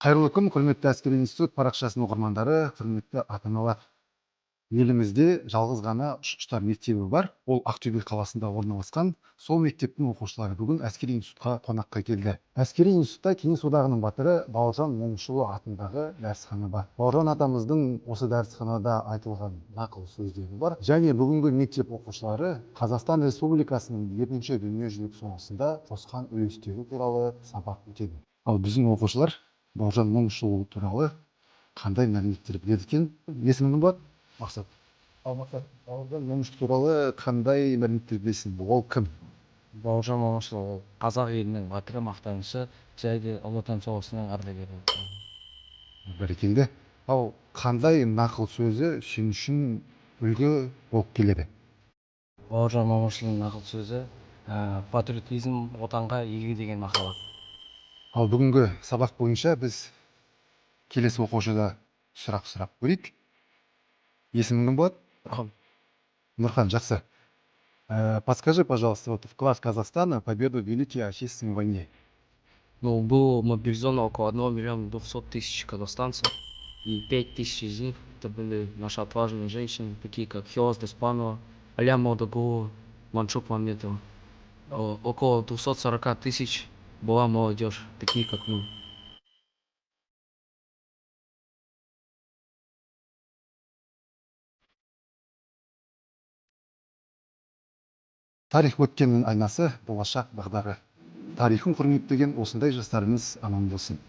Қайырлы күн, құрметті әскери институт парақшасының оқырмандары, құрметті ата-аналар. Елімізде жалғыз ғана ұшқыштар мектебі бар. Ол Ақтөбе қаласында орналасқан. Сол мектептің оқушылары бүгін әскери институтқа қонаққа келді. Әскери институтта Кеңес одағының батыры Бауыржан Момышұлы атындағы дәрісхана бар. Бауыржан атамыздың осы дәрісханада айтылған нақыл сөздері бар. Және бүгінгі мектеп оқушылары Қазақстан Республикасының Екінші дүниежүзілік соғысында қосқан үлестері туралы сабақ өтеді. Ал біздің оқушылар Бауыржан Момышұлы туралы қандай мәліметтер біледі екен? Есімің бар? Мақсат. Мақсат, Бауыржан Момышұлы туралы қандай мәліметтер білесің? Ол кім? Бауыржан Момышұлы ол қазақ елінің батыры, мақтанышы, және ұлы отан соғысының ардагері. Бәрекелді. Ал қандай нақыл сөзі сен үшін үлгі болып келеді? Бауыржан Момышұлының нақыл сөзі патриотизм, отанға егілу деген мақала. Ал бүгінгі сабақ бойынша біз келесі оқушыда сұрап көрейік. Есімің кім болады? Нұрхан, жақсы. Подскажи, пожалуйста, вот вклад Казахстана в победу в Великой Отечественной войне. Ну, было мобилизовано около 1 миллиона 200 тысяч казахстанцев, и 5000 из них это были наши отважные женщины, такие как Хиос Деспанова, Аля Молдогулова, Маншук Мамедова. Около 240 тысяч была молодежь, такие как мы. Тарих өткеннің айнасы, болашақ бағдары. Тарихын құрметтеген осындай жастарымыз аман болсын.